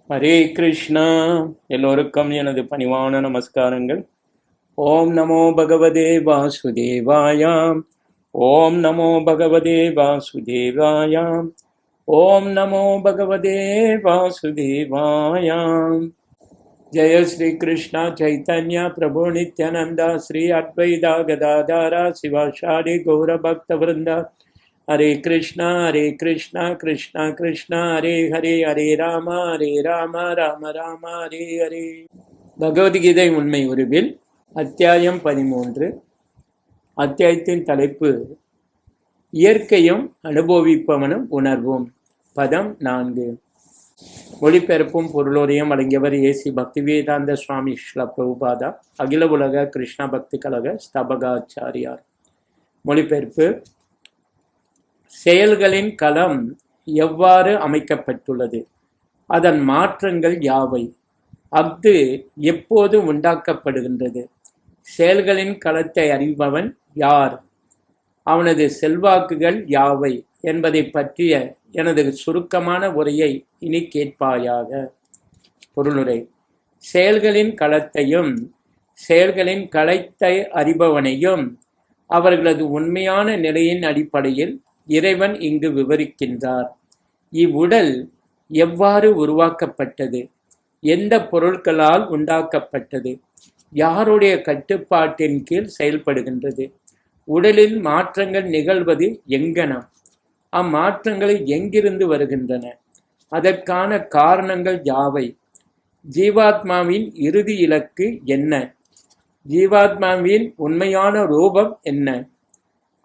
ஹரே கிருஷ்ணா. எல்லோருக்கும் எனது பணிவான நமஸ்காரங்கள். ஓம் நமோ பகவதே வாசுதேவாயாம். ஓம் நமோ பகவதே வாசுதேவாயாம். ஓம் நமோ பகவதே வாசுதேவாயாம். ஜெய ஸ்ரீ கிருஷ்ணா சைத்தன்யா பிரபு நித்யானந்தா ஸ்ரீ அத்வைதா கதாதாரா சிவாஷாரி கௌர பக்த விருந்தா. ஹரே கிருஷ்ணா கிருஷ்ணா கிருஷ்ணா ஹரே ஹரே, ஹரே ராம ராம ராம ஹரே ஹரே. பகவத்கீதை உண்மை உருவில் அத்தியாயம் 13. அத்தியாயத்தின் தலைப்பு இயற்கையும் அனுபவிப்பவனும் உணர்வும். பதம் 4. மொழிபெயர்ப்பும் பொருளோரையும் வழங்கியவர் ஏசி பக்திவேதாந்த சுவாமி ஸ்ரீல பிரபுபாதா, அகில உலக கிருஷ்ண பக்தி கழக ஸ்தாபகாச்சாரியார். மொழிபெயர்ப்பு. செயல்களின் களம் எவ்வாறு அமைக்கப்பட்டுள்ளது? அதன் மாற்றங்கள் யாவை? அஃது எப்போது உண்டாக்கப்படுகின்றது? செயல்களின் களத்தை அறிபவன் யார்? அவனது செல்வாக்குகள் யாவை என்பதை பற்றிய எனது சுருக்கமான உரையை இனி கேட்பாயாக. பொருளுரை. செயல்களின் களத்தையும் செயல்களின் களத்தை அறிபவனையும் அவர்களது உண்மையான நிலையின் அடிப்படையில் இறைவன் இங்கு விவரிக்கின்றார். இவ்வுடல் எவ்வாறு உருவாக்கப்பட்டது? எந்த பொருட்களால் உண்டாக்கப்பட்டது? யாருடைய கட்டுப்பாட்டின் கீழ் செயல்படுகின்றது? உடலில் மாற்றங்கள் நிகழ்வது எங்கனம்? அம்மாற்றங்களை எங்கிருந்து வருகின்றன? அதற்கான காரணங்கள் யாவை? ஜீவாத்மாவின் இறுதி இலக்கு என்ன? ஜீவாத்மாவின் உண்மையான ரூபம் என்ன?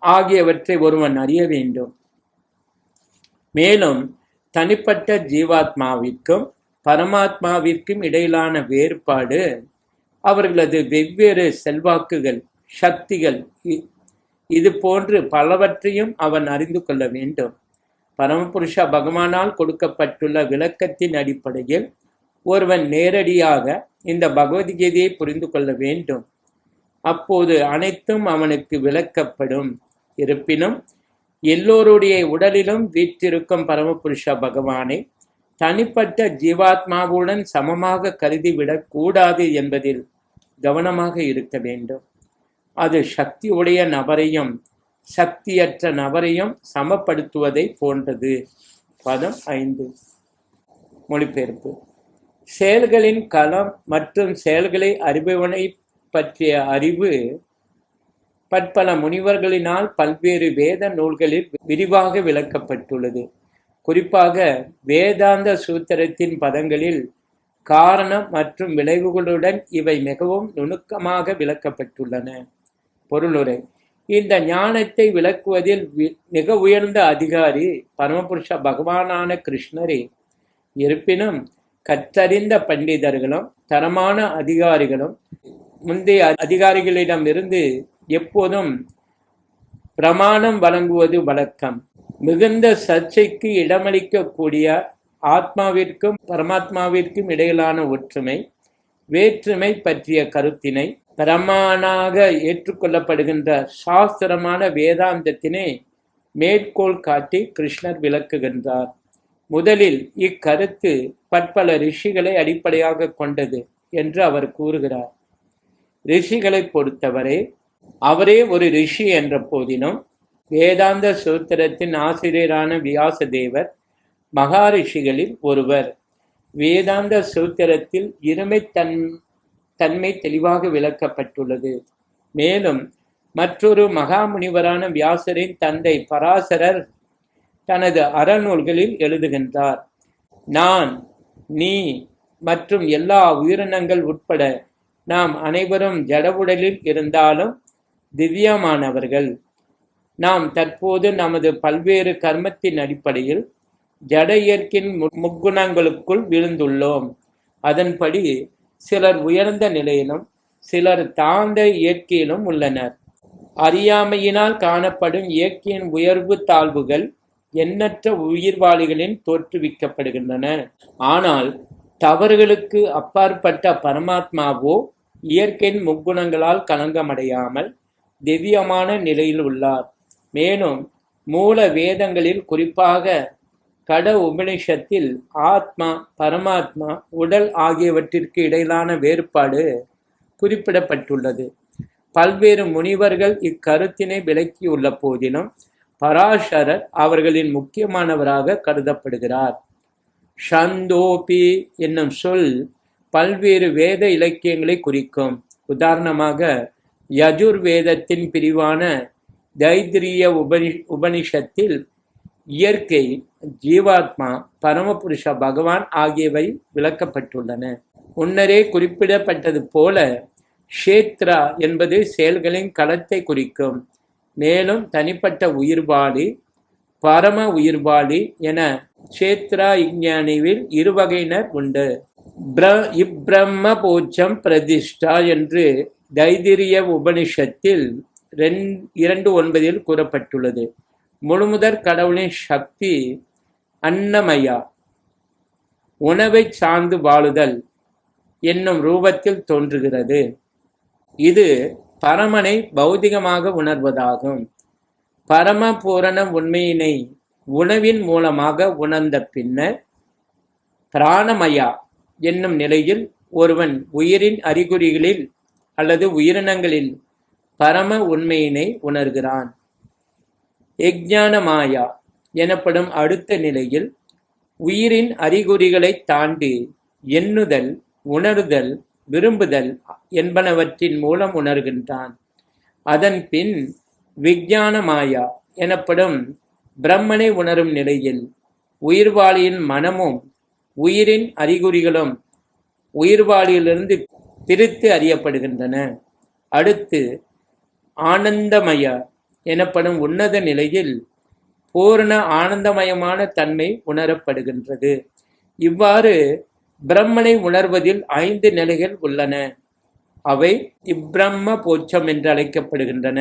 ஆகியவற்றை ஒருவன் அறிய வேண்டும். மேலும் தனிப்பட்ட ஜீவாத்மாவிற்கும் பரமாத்மாவிற்கும் இடையிலான வேறுபாடு, அவர்களது வெவ்வேறு செல்வாக்குகள், சக்திகள், இது போன்று பலவற்றையும் அவன் அறிந்து கொள்ள வேண்டும். பரமபுருஷ பகவானால் கொடுக்கப்பட்டுள்ள விளக்கத்தின் அடிப்படையில் ஒருவன் நேரடியாக இந்த பகவத்கீதையை புரிந்து கொள்ள வேண்டும். அப்போது அனைத்தும் அவனுக்கு விளக்கப்படும். இருப்பினும் எல்லோருடைய உடலிலும் வீற்றிருக்கும் பரமபுருஷ பகவானை தனிப்பட்ட ஜீவாத்மாவுடன் சமமாக கருதிவிடக் கூடாது என்பதில் கவனமாக இருக்க வேண்டும். அது சக்தி உடைய நபரையும் சக்தியற்ற நபரையும் சமப்படுத்துவதை போன்றது. பதம் 5. மொழிபெயர்ப்பு. செயல்களின் களம் மற்றும் செயல்களை அறிபவனை பற்றிய அறிவு பற்பல முனிவர்களினால் பல்வேறு வேத நூல்களில் விரிவாக விளக்கப்பட்டுள்ளது. குறிப்பாக வேதாந்த சூத்திரத்தின் பதங்களில் காரணம் மற்றும் விளைவுகளுடன் இவை மிகவும் நுணுக்கமாக விளக்கப்பட்டுள்ளன. பொருளுரை. இந்த ஞானத்தை விளக்குவதில் மிக உயர்ந்த அதிகாரி பரமபுருஷ பகவானான கிருஷ்ணரே. இருப்பினும் கற்றறிந்த பண்டிதர்களும் தரமான அதிகாரிகளும் முந்தைய அதிகாரிகளிடமிருந்து எப்போதும் பிரமாணம் வழங்குவது வழக்கம். மிகுந்த சர்ச்சைக்கு இடமளிக்கக்கூடிய ஆத்மாவிற்கும் பரமாத்மாவிற்கும் இடையிலான ஒற்றுமை, வேற்றுமை பற்றிய கருத்தினை பிரமாணாக ஏற்றுக்கொள்ளப்படுகின்ற சாஸ்திரமான வேதாந்தத்தினை மேற்கோள் காட்டி கிருஷ்ணர் விளக்குகின்றார். முதலில் இக்கருத்து பற்பல ரிஷிகளை அடிப்படையாக கொண்டது என்று அவர் கூறுகிறார். ரிஷிகளை பொறுத்தவரை அவரே ஒரு ரிஷி என்ற போதினும் வேதாந்த சூத்திரத்தின் ஆசிரியரான வியாசதேவர் மகாரிஷிகளில் ஒருவர். வேதாந்த சூத்திரத்தில் இருமை தன்மை தெளிவாக விளக்கப்பட்டுள்ளது. மேலும் மற்றொரு மகாமுனிவரான வியாசரின் தந்தை பராசரர் தனது அறநூல்களில் எழுதுகின்றார். நான், நீ மற்றும் எல்லா உயிரினங்கள் உட்பட நாம் அனைவரும் ஜடவுடலில் இருந்தாலும் திவ்யமானவர்கள். நாம் தற்போது நமது பல்வேறு கர்மத்தின் அடிப்படையில் ஜட இயற்கையின் முக்குணங்களுக்குள் விழுந்துள்ளோம். அதன்படி சிலர் உயர்ந்த நிலையிலும் சிலர் தாழ்ந்த இயற்கையிலும் உள்ளனர். அறியாமையினால் காணப்படும் இயற்கையின் உயர்வு தாழ்வுகள் எண்ணற்ற உயிர்வாளிகளின் தோற்றுவிக்கப்படுகின்றன. ஆனால் தவறுகளுக்கு அப்பாற்பட்ட பரமாத்மாவோ இயற்கையின் முக்குணங்களால் களங்கமடையாமல் திவ்யமான நிலையில் உள்ளார். மேலும் மூல வேதங்களில் குறிப்பாக கட உபனிஷத்தில் ஆத்மா, பரமாத்மா, உடல் ஆகியவற்றிற்கு இடையிலான வேறுபாடு குறிப்பிடப்பட்டுள்ளது. பல்வேறு முனிவர்கள் இக்கருத்தினை விளக்கியுள்ள போதிலும் பராசரர் அவர்களின் முக்கியமானவராக கருதப்படுகிறார். ஷந்தோபி என்னும் சொல் பல்வேறு வேத இலக்கியங்களை குறிக்கும். உதாரணமாக யஜுர்வேதத்தின் பிரிவான தைத்திரிய உபனிஷத்தில் இயற்கை, ஜீவாத்மா, பரமபுருஷ பகவான் ஆகியவை விளக்கப்பட்டுள்ளன. முன்னரே குறிப்பிடப்பட்டது போல க்ஷேத்ரா என்பது செயல்களின் களத்தை குறிக்கும். மேலும் தனிப்பட்ட உயிர்வாளி, பரம உயிர்வாளி என க்ஷேத்ரா இஞ்ஞானிவில் இருவகையினர் உண்டு. இப்பிரம்ம போச்சம் பிரதிஷ்டா என்று தைத்திரிய உபனிஷத்தில் 2:9 கூறப்பட்டுள்ளது. முழுமுதற் கடவுளின் சக்தி அன்னமயா, உணவை சார்ந்து வாழுதல் என்னும் ரூபத்தில் தோன்றுகிறது. இது பரமனை பௌதிகமாக உணர்வதாகும். பரம பூரண உண்மையினை உணவின் மூலமாக உணர்ந்த பின்னர் பிராணமயா என்னும் நிலையில் ஒருவன் உயிரின் அறிகுறிகளில் அல்லது உயிரினங்களில் பரம உண்மையினை உணர்கிறான். யஜ்ஞான மாயா எனப்படும் அடுத்த நிலையில் உயிரின் அறிகுறிகளை தாண்டி எண்ணுதல், உணர்தல், விரும்புதல் என்பனவற்றின் மூலம் உணர்கின்றான். அதன் பின் விஞ்ஞான மாயா எனப்படும் பிரம்மனை உணரும் நிலையில் உயிர்வாளியின் மனமும் உயிரின் அறிகுறிகளும் உயிர்வாளியிலிருந்து பிரித்து அறியப்படுகின்றன. அடுத்து ஆனந்தமயா எனப்படும் உன்னத நிலையில் பூரண ஆனந்தமயமான தன்மை உணரப்படுகின்றது. இவ்வாறு பிரம்மனை உணர்வதில் 5 நிலைகள் உள்ளன. அவை இப்பிரம்ம போச்சம் என்று அழைக்கப்படுகின்றன.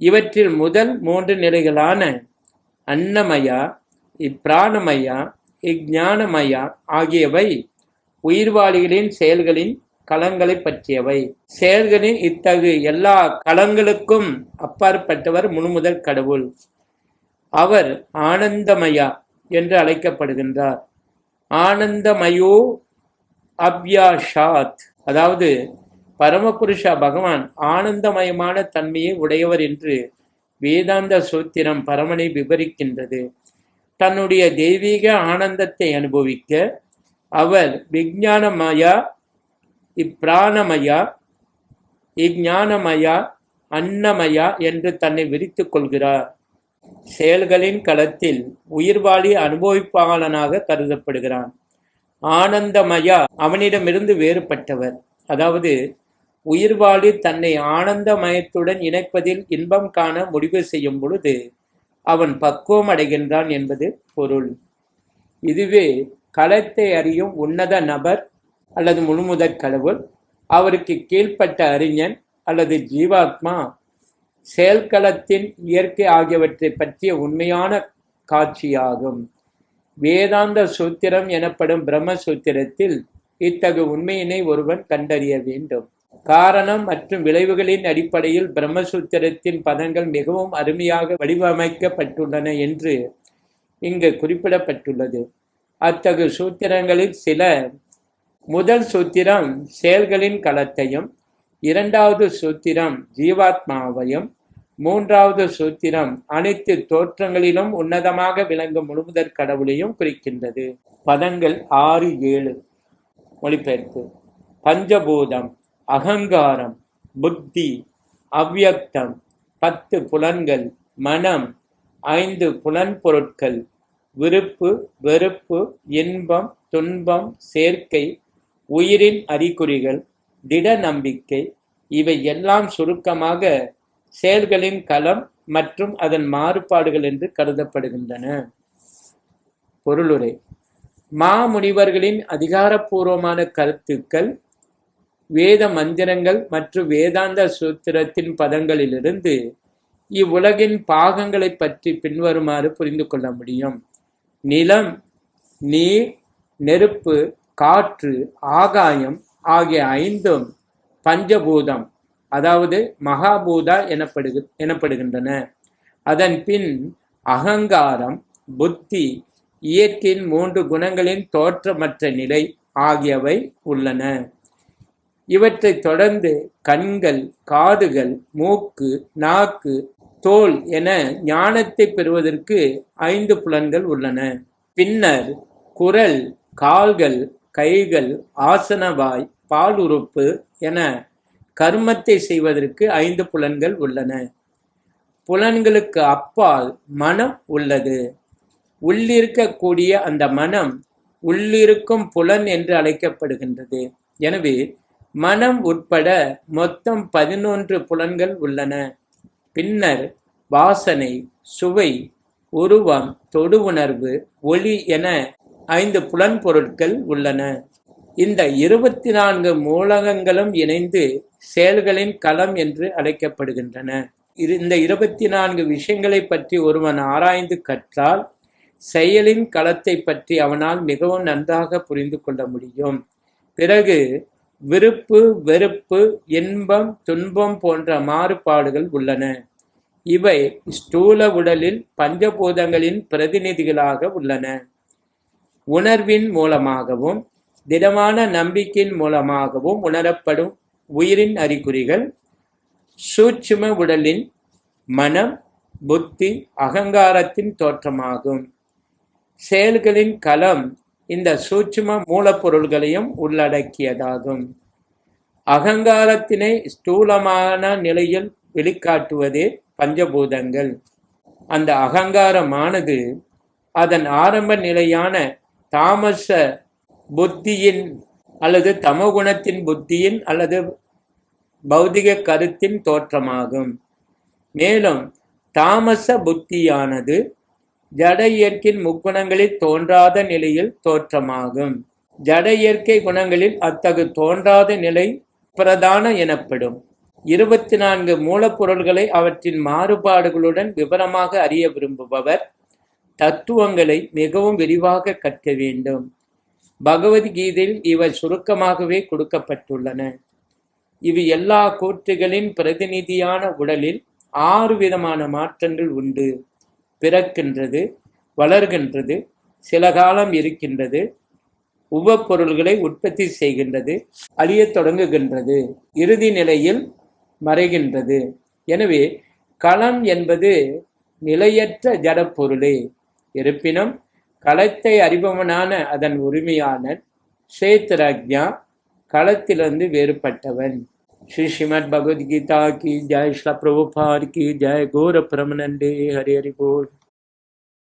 இவற்றில் முதல் 3 நிலைகளான அன்னமயா, இப்பிராணமயா, இஞ்ஞானமயா ஆகியவை உயிர்வாளிகளின் செயல்களின் களங்களை பற்றியவை. செயல்களின் இத்தகு எல்லா களங்களுக்கும் அப்பாற்பட்டவர் முழுமுதற் கடவுள். அவர் ஆனந்தமயா என்று அழைக்கப்படுகின்றார். ஆனந்தமயோ அவ்யாஷாத், அதாவது பரமபுருஷ பகவான் ஆனந்தமயமான தன்மையை உடையவர் என்று வேதாந்த சூத்திரம் பரமனை விவரிக்கின்றது. தன்னுடைய தெய்வீக ஆனந்தத்தை அனுபவிக்க அவர் விஞ்ஞானமயா, இப்பிராணமயா, இஞ்ஞானமயா, அன்னமயா என்று தன்னை விரித்துக் கொள்கிறார். செயல்களின் களத்தில் உயிர்வாளி அனுபவிப்பாளனாக கருதப்படுகிறான். ஆனந்தமயா அவனிடமிருந்து வேறுபட்டவர். அதாவது உயிர்வாளி தன்னை ஆனந்தமயத்துடன் இணைப்பதில் இன்பம் காண முடிவு செய்யும் பொழுது அவன் பக்குவம் அடைகின்றான் என்பது பொருள். இதுவே களத்தை அறியும் உன்னத நபர் அல்லது முழுமுதற் கடவுள், அவருக்கு கீழ்ப்பட்ட அறிஞன் அல்லது ஜீவாத்மா செயல்களத்தின் இயற்கை ஆகியவற்றை பற்றிய உண்மையான காட்சியாகும். வேதாந்த சூத்திரம் எனப்படும் பிரம்ம சூத்திரத்தில் இத்தகு உண்மையினை ஒருவன் கண்டறிய வேண்டும். காரணம் மற்றும் விளைவுகளின் அடிப்படையில் பிரம்மசூத்திரத்தின் பதங்கள் மிகவும் அருமையாக வடிவமைக்கப்பட்டுள்ளன என்று இங்கு குறிப்பிடப்பட்டுள்ளது. அத்தகு சூத்திரங்களில் சில, முதல் சூத்திரம் செயல்களின் களத்தையும், 2வது சூத்திரம் ஜீவாத்மாவையும், 3வது சூத்திரம் அனைத்து தோற்றங்களிலும் உன்னதமாக விளங்கும் முழுமுதற் கடவுளையும் குறிக்கின்றது. பதங்கள் 6, 7 மொழிபெயர்ப்பு. பஞ்சபூதம், அகங்காரம், புத்தி, அவ்யக்தம், 10 புலன்கள், மனம், 5 புலன் பொருட்கள், விருப்பு, வெறுப்பு, இன்பம், துன்பம், சேர்க்கை, உயிரின் அறிகுறிகள், திட நம்பிக்கை, இவை எல்லாம் சுருக்கமாக செயல்களின் களம் மற்றும் அதன் மாறுபாடுகள் என்று கருதப்படுகின்றன. பொருளுரை. மாமுனிவர்களின் அதிகாரப்பூர்வமான கருத்துக்கள் வேத மந்திரங்கள் மற்றும் வேதாந்த சூத்திரத்தின் பதங்களிலிருந்து இவ்வுலகின் பாகங்களை பற்றி பின்வருமாறு புரிந்து கொள்ள முடியும். நிலம், நீர், நெருப்பு, காற்று, ஆகாயம் ஆகிய 5ம் பஞ்சபூதம், அதாவது மகாபூதா எனப்படுகின்றன. அதன் பின் அகங்காரம், புத்தி, இயற்கையின் 3 குணங்களின் தோற்றமற்ற நிலை ஆகியவை உள்ளன. இவற்றைத் தொடர்ந்து கண்கள், காதுகள், மூக்கு, நாக்கு, தோல் என ஞானத்தை பெறுவதற்கு 5 புலன்கள் உள்ளன. பின்னர் குரல், கால்கள், கைகள், ஆசனவாய், பால் உறுப்பு என கர்மத்தை செய்வதற்கு 5 புலன்கள் உள்ளன. புலன்களுக்கு அப்பால் மனம் உள்ளது. உள்ளிருக்கக்கூடிய அந்த மனம் உள்ளிருக்கும் புலன் என்று அழைக்கப்படுகின்றது. எனவே மனம் உட்பட மொத்தம் 11 புலன்கள் உள்ளன. பின்னர் வாசனை, சுவை, உருவம், தொடு உணர்வு, ஒளி என 5 புலன் பொருட்கள் உள்ளன. இந்த 24 மூலகங்களும் இணைந்து செயல்களின் களம் என்று அழைக்கப்படுகின்றன. இந்த 24 விஷயங்களை பற்றி ஒருவன் ஆராய்ந்து கற்றால் செயலின் களத்தை பற்றி அவனால் மிகவும் நன்றாக புரிந்து கொள்ள முடியும். பிறகு விருப்பு, வெறுப்பு, இன்பம், துன்பம் போன்ற மாறுபாடுகள் உள்ளன. இவை ஸ்தூல உடலில் பஞ்சபூதங்களின் பிரதிநிதிகளாக உள்ளன. உணர்வின் மூலமாகவும் திடமான நம்பிக்கையின் மூலமாகவும் உணரப்படும் உயிரின் அறிகுறிகள் சூட்சும உடலின் மனம், புத்தி, அகங்காரத்தின் தோற்றமாகும். செயல்களின் களம் இந்த சூட்சும மூலப்பொருள்களையும் உள்ளடக்கியதாகும். அகங்காரத்தினை ஸ்தூலமான நிலையில் வெளிக்காட்டுவதே பஞ்சபூதங்கள். அந்த அகங்காரமானது அதன் ஆரம்ப நிலையான தாமச புத்தியின் அல்லது தமோகுணத்தின் புத்தியின் அல்லது பௌதிக கருத்தின் தோற்றமாகும். மேலும் தாமச புத்தியானது ஜட இயற்கையின் முக்குணங்களில் தோன்றாத நிலையில் தோற்றமாகும். ஜட இயற்கை குணங்களில் அத்தகு தோன்றாத நிலை பிரதான எனப்படும். 24 மூலப்பொருள்களை அவற்றின் மாறுபாடுகளுடன் விவரமாக அறிய விரும்புபவர் தத்துவங்களை மிகவும் விரிவாக கற்க வேண்டும். பகவத்கீதையில் இவை சுருக்கமாகவே கொடுக்கப்பட்டுள்ளன. இவை எல்லா கூற்றுகளின் பிரதிநிதியான உடலில் 6 விதமான மாற்றங்கள் உண்டு. பிறக்கின்றது, வளர்கின்றது, சில காலம் இருக்கின்றது, உபப்பொருள்களை உற்பத்தி செய்கின்றது, அழியத் தொடங்குகின்றது, இறுதி நிலையில் மறைகின்றது. எனவே களம் என்பது நிலையற்ற ஜடப்பொருளே. இருப்பினும் களத்தை அறிபவனான அதன் உரிமையாளன் சேத்ரஜ்ஞா களத்திலிருந்து வேறுபட்டவன். श्री श्रीमद् भगवद गीता की जय, श्री प्रभुपाद की जय, गौर परमानंदे हरि हरि बोल।